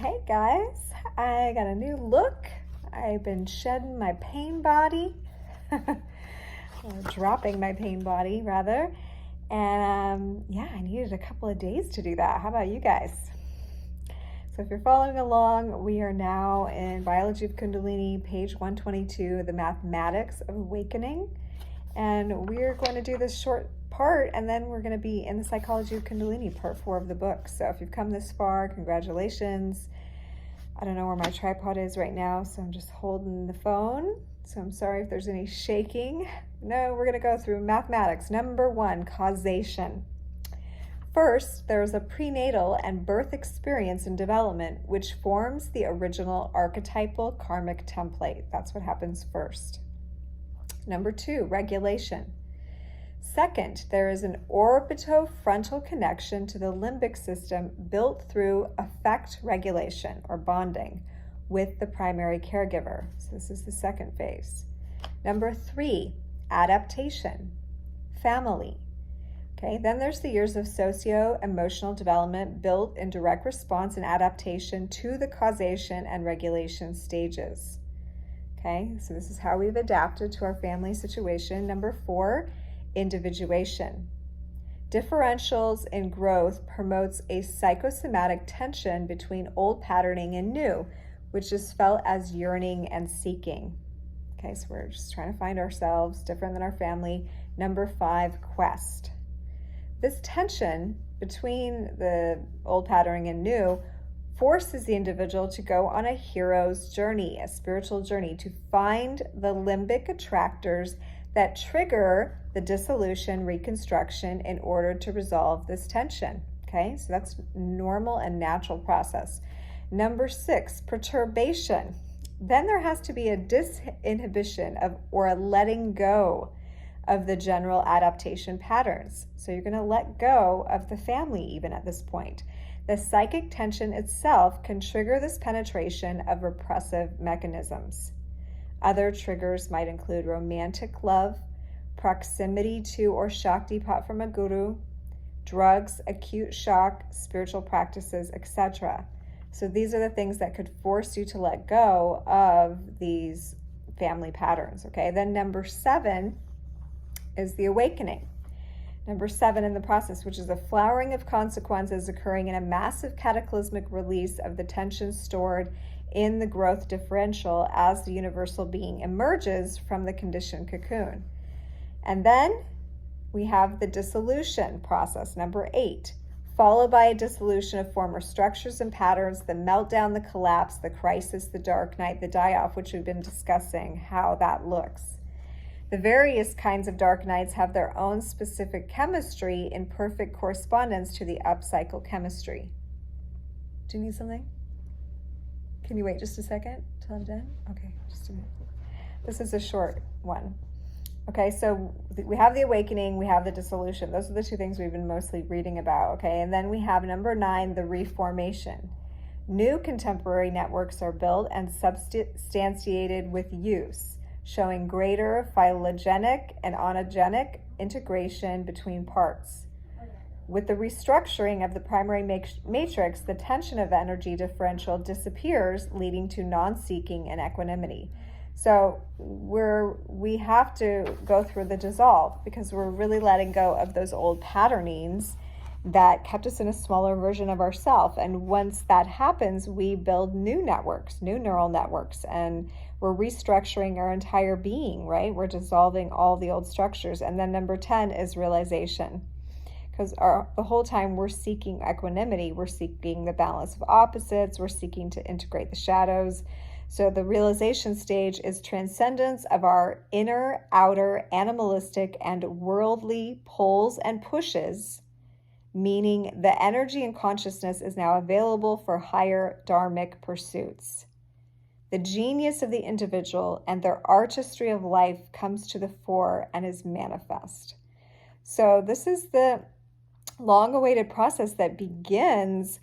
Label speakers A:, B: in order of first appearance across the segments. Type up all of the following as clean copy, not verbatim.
A: Hey guys, I got a new look. I've been shedding my pain body, or dropping my pain body rather. And yeah, I needed a couple of days to do that. How about you guys? So if you're following along, we are now in Biology of Kundalini, page 122, the mathematics of awakening. And we're going to do this short part, and then we're going to be in the Psychology of Kundalini, part 4 of the book. So if you've come this far, congratulations. I don't know where my tripod is right now, so I'm just holding the phone. So I'm sorry if there's any shaking. No, we're going to go through mathematics. Number 1, causation. First, there's a prenatal and birth experience and development, which forms the original archetypal karmic template. That's what happens first. Number 2, regulation. Second, there is an orbitofrontal connection to the limbic system built through affect regulation or bonding with the primary caregiver. So this is the second phase. Number 3, adaptation, family. Okay, then there's the years of socio-emotional development built in direct response and adaptation to the causation and regulation stages. Okay, so this is how we've adapted to our family situation. Number 4, individuation. Differentials in growth promotes a psychosomatic tension between old patterning and new, which is felt as yearning and seeking. Okay, so we're just trying to find ourselves different than our family. Number 5, quest. This tension between the old patterning and new forces the individual to go on a hero's journey, a spiritual journey, to find the limbic attractors that trigger the dissolution, reconstruction in order to resolve this tension. Okay, so that's normal and natural process. Number 6, perturbation. Then there has to be a disinhibition of or a letting go of the general adaptation patterns. So you're going to let go of the family even at this point. The psychic tension itself can trigger this penetration of repressive mechanisms. Other triggers might include romantic love, proximity to or Shaktipat from a guru, drugs, acute shock, spiritual practices, etc. So these are the things that could force you to let go of these family patterns. Okay, then number 7 is the awakening. Number 7 in the process, which is a flowering of consequences occurring in a massive cataclysmic release of the tension stored in the growth differential as the universal being emerges from the conditioned cocoon. And then we have the dissolution process, number 8, followed by a dissolution of former structures and patterns, the meltdown, the collapse, the crisis, the dark night, the die-off, which we've been discussing how that looks. The various kinds of dark nights have their own specific chemistry in perfect correspondence to the upcycle chemistry. Do you need something? Can you wait just a second till I'm done? Okay, just a minute. This is a short one. Okay, so we have the awakening, we have the dissolution. Those are the 2 things we've been mostly reading about, okay? And then we have number 9, the reformation. New contemporary networks are built and substantiated with use, showing greater phylogenetic and onogenic integration between parts. With the restructuring of the primary matrix, the tension of energy differential disappears, leading to non-seeking and equanimity. So we have to go through the dissolve because we're really letting go of those old patternings that kept us in a smaller version of ourselves. And once that happens, we build new networks, new neural networks, and we're restructuring our entire being, right? We're dissolving all the old structures. And then number 10 is realization. Because the whole time we're seeking equanimity, we're seeking the balance of opposites, we're seeking to integrate the shadows. So the realization stage is transcendence of our inner, outer, animalistic, and worldly pulls and pushes, meaning the energy and consciousness is now available for higher dharmic pursuits. The genius of the individual and their artistry of life comes to the fore and is manifest. So this is the long-awaited process that begins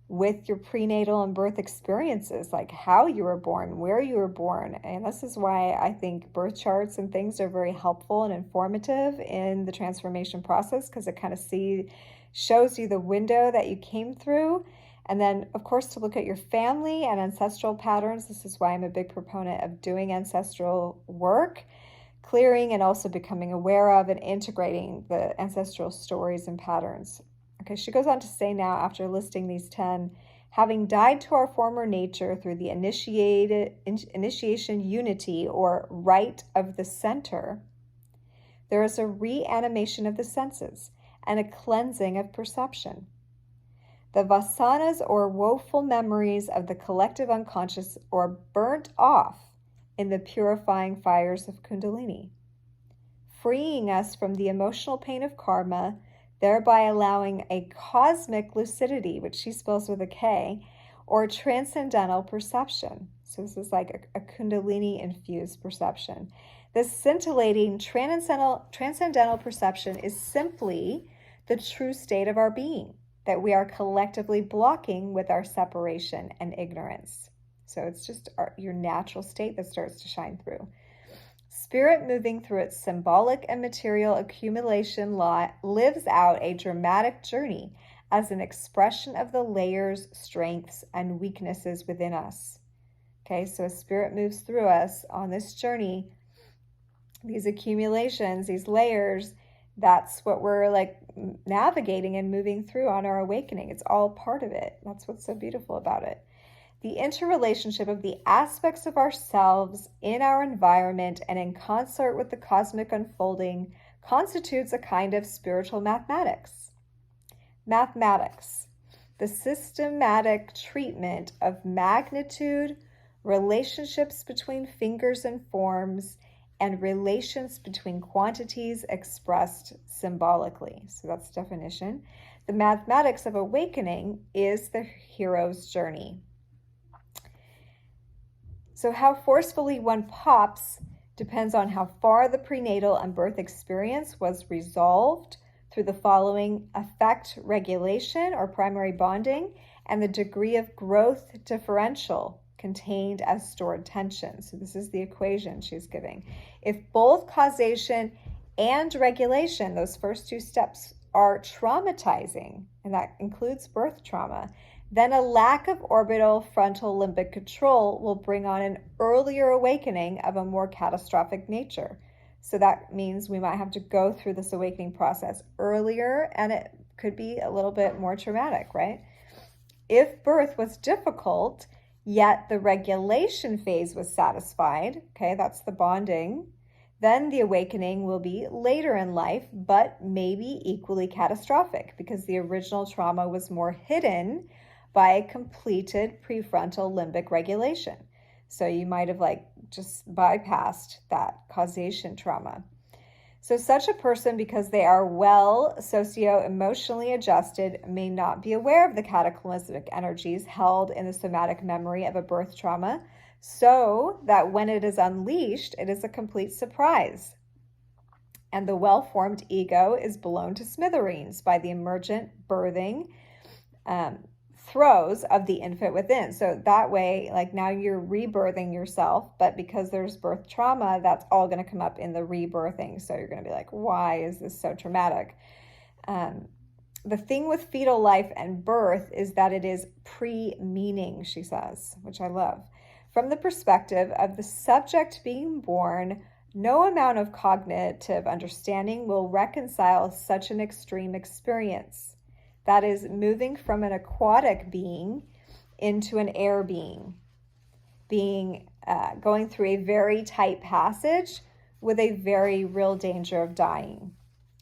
A: with your prenatal and birth experiences, like how you were born, where you were born. And this is why I think birth charts and things are very helpful and informative in the transformation process, because it kind of shows you the window that you came through And then, of course, to look at your family and ancestral patterns. This is why I'm a big proponent of doing ancestral work, clearing and also becoming aware of and integrating the ancestral stories and patterns. Okay, she goes on to say now, after listing these 10, having died to our former nature through the initiation unity or right of the center, there is a reanimation of the senses and a cleansing of perception. The vasanas or woeful memories of the collective unconscious are burnt off in the purifying fires of Kundalini, freeing us from the emotional pain of karma, thereby allowing a cosmic lucidity, which she spells with a K, or transcendental perception. So this is like a Kundalini-infused perception. This scintillating transcendental perception is simply the true state of our being that we are collectively blocking with our separation and ignorance. So it's just your natural state that starts to shine through. Spirit, moving through its symbolic and material accumulation law, lives out a dramatic journey as an expression of the layers, strengths, and weaknesses within us. Okay, so as spirit moves through us on this journey, these accumulations, these layers, that's what we're like navigating and moving through on our awakening. It's all part of it. That's what's so beautiful about it. The interrelationship of the aspects of ourselves in our environment and in concert with the cosmic unfolding constitutes a kind of spiritual mathematics. Mathematics, the systematic treatment of magnitude, relationships between fingers and forms, and relations between quantities expressed symbolically. So that's definition. The mathematics of awakening is the hero's journey. So how forcefully one pops depends on how far the prenatal and birth experience was resolved through the following: affect regulation or primary bonding, and the degree of growth differential contained as stored tension. So this is the equation she's giving. If both causation and regulation, those first two steps, are traumatizing, and that includes birth trauma, then a lack of orbital frontal limbic control will bring on an earlier awakening of a more catastrophic nature. So that means we might have to go through this awakening process earlier, and it could be a little bit more traumatic, right? If birth was difficult, yet the regulation phase was satisfied, okay, that's the bonding, then the awakening will be later in life, but maybe equally catastrophic because the original trauma was more hidden by a completed prefrontal limbic regulation. So you might have like just bypassed that causation trauma. So such a person, because they are well socio-emotionally adjusted, may not be aware of the cataclysmic energies held in the somatic memory of a birth trauma, so that when it is unleashed, it is a complete surprise. And the well-formed ego is blown to smithereens by the emergent birthing throes of the infant within. So that way, like now you're rebirthing yourself, but because there's birth trauma, that's all going to come up in the rebirthing. So you're going to be like, why is this so traumatic? The thing with fetal life and birth is that it is pre-meaning, she says, which I love. From the perspective of the subject being born, no amount of cognitive understanding will reconcile such an extreme experience. That is, moving from an aquatic being into an air being, going through a very tight passage with a very real danger of dying.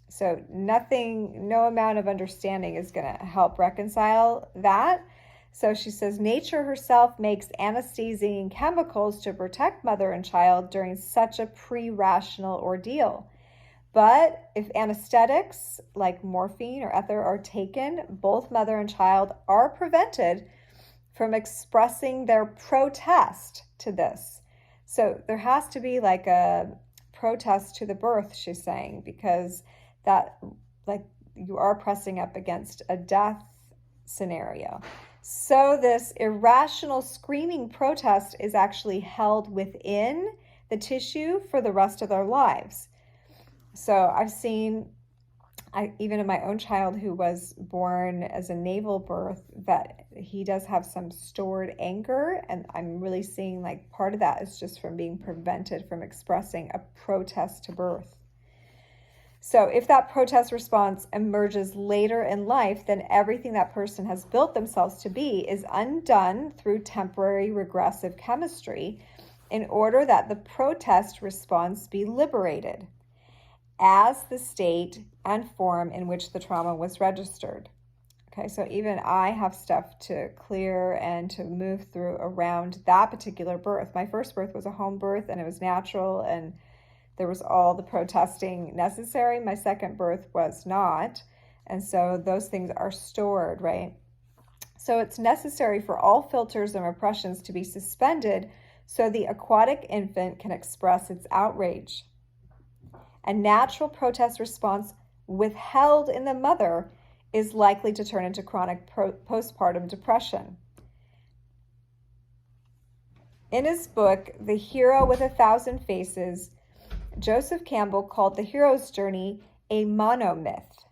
A: So no amount of understanding is going to help reconcile that. So she says, nature herself makes anesthesizing chemicals to protect mother and child during such a pre-rational ordeal. But if anesthetics like morphine or ether are taken, both mother and child are prevented from expressing their protest to this. So there has to be like a protest to the birth, she's saying, because that, like, you are pressing up against a death scenario. So this irrational screaming protest is actually held within the tissue for the rest of their lives. So I've seen, even in my own child who was born as a naval birth, that he does have some stored anger, and I'm really seeing like part of that is just from being prevented from expressing a protest to birth. So if that protest response emerges later in life, then everything that person has built themselves to be is undone through temporary regressive chemistry in order that the protest response be liberated as the state and form in which the trauma was registered. Okay, so even I have stuff to clear and to move through around that particular birth. My first birth was a home birth, and it was natural, and there was all the protesting necessary. My second birth was not. And so those things are stored, right? So it's necessary for all filters and repressions to be suspended so the aquatic infant can express its outrage. A natural protest response withheld in the mother is likely to turn into chronic postpartum depression. In his book, The Hero with 1,000 Faces, Joseph Campbell called the hero's journey a monomyth,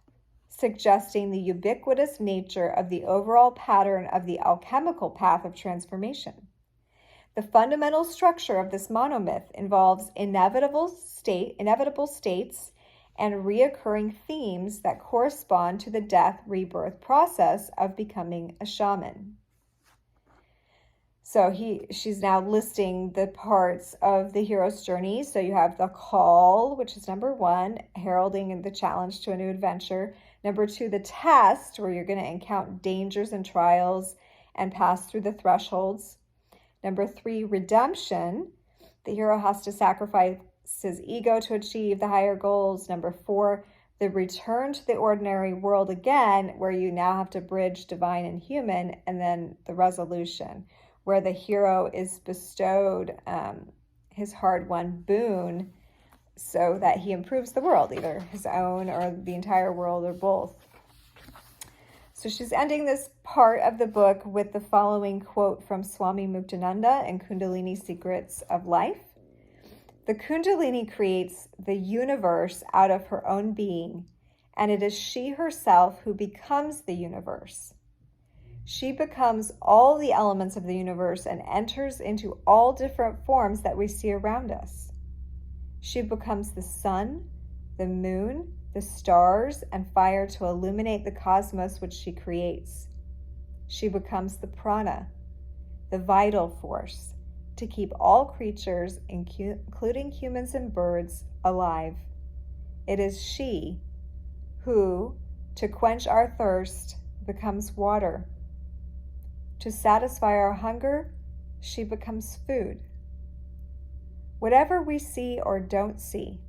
A: suggesting the ubiquitous nature of the overall pattern of the alchemical path of transformation. The fundamental structure of this monomyth involves inevitable states and reoccurring themes that correspond to the death-rebirth process of becoming a shaman. So she's now listing the parts of the hero's journey. So you have the call, which is number 1, heralding the challenge to a new adventure. Number 2, the test, where you're going to encounter dangers and trials and pass through the thresholds. Number 3, redemption. The hero has to sacrifice his ego to achieve the higher goals. Number 4, the return to the ordinary world again, where you now have to bridge divine and human. And then the resolution, where the hero is bestowed his hard-won boon so that he improves the world, either his own or the entire world or both. So she's ending this part of the book with the following quote from Swami Muktananda in Kundalini Secrets of Life. The Kundalini creates the universe out of her own being, and it is she herself who becomes the universe. She becomes all the elements of the universe and enters into all different forms that we see around us. She becomes the sun, the moon, the stars, and fire to illuminate the cosmos which she creates. She becomes the prana, the vital force, to keep all creatures, including humans and birds, alive. It is she who, to quench our thirst, becomes water. To satisfy our hunger, she becomes food. Whatever we see or don't see,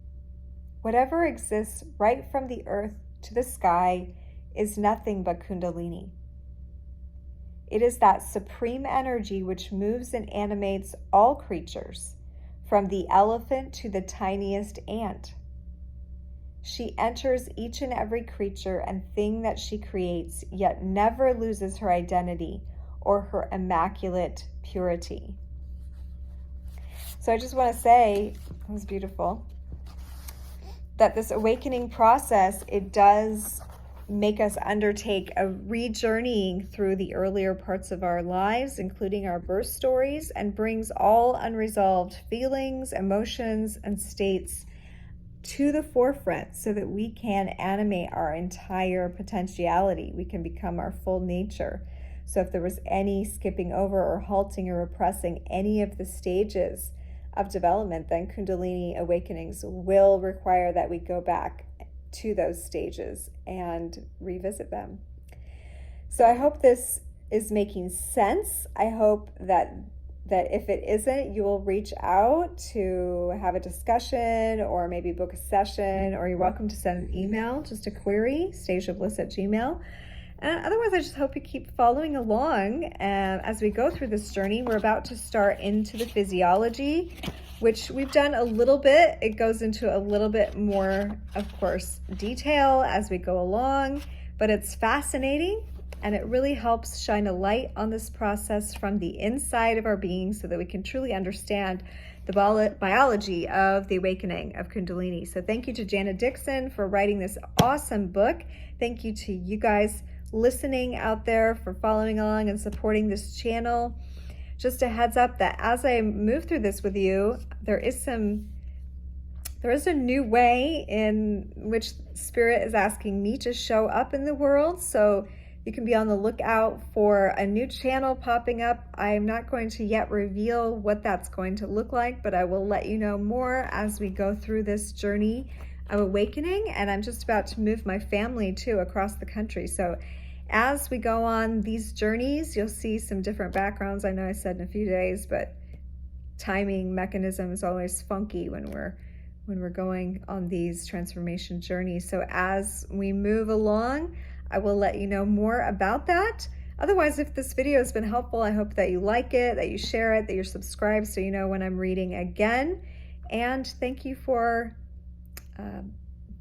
A: whatever exists right from the earth to the sky, is nothing but Kundalini. It is that supreme energy which moves and animates all creatures, from the elephant to the tiniest ant. She enters each and every creature and thing that she creates, yet never loses her identity or her immaculate purity. So I just want to say, it was beautiful, that this awakening process, it does make us undertake a re-journeying through the earlier parts of our lives, including our birth stories, and brings all unresolved feelings, emotions, and states to the forefront so that we can animate our entire potentiality. We can become our full nature. So if there was any skipping over or halting or repressing any of the stages of development, then Kundalini awakenings will require that we go back to those stages and revisit them. So I hope this is making sense. I hope that if it isn't, you will reach out to have a discussion or maybe book a session, or you're welcome to send an email, just a query, stageofbliss@gmail.com. And otherwise, I just hope you keep following along as we go through this journey. We're about to start into the physiology, which we've done a little bit. It goes into a little bit more, of course, detail as we go along, but it's fascinating, and it really helps shine a light on this process from the inside of our being so that we can truly understand the biology of the awakening of Kundalini. So thank you to Jana Dixon for writing this awesome book. Thank you to you guys listening out there, for following along and supporting this channel. Just a heads up that as I move through this with you, there is a new way in which Spirit is asking me to show up in the world. So you can be on the lookout for a new channel popping up. I'm not going to yet reveal what that's going to look like, but I will let you know more as we go through this journey of awakening. And I'm just about to move my family too across the country. So as we go on these journeys, you'll see some different backgrounds. I know I said in a few days, but timing mechanism is always funky when we're going on these transformation journeys. So as we move along, I will let you know more about that. Otherwise, if this video has been helpful, I hope that you like it, that you share it, that you're subscribed so you know when I'm reading again. And thank you for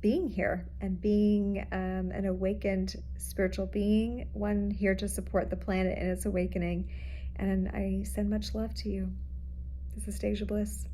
A: being here and being an awakened spiritual being, one here to support the planet in its awakening. And I send much love to you. This is Deja Bliss.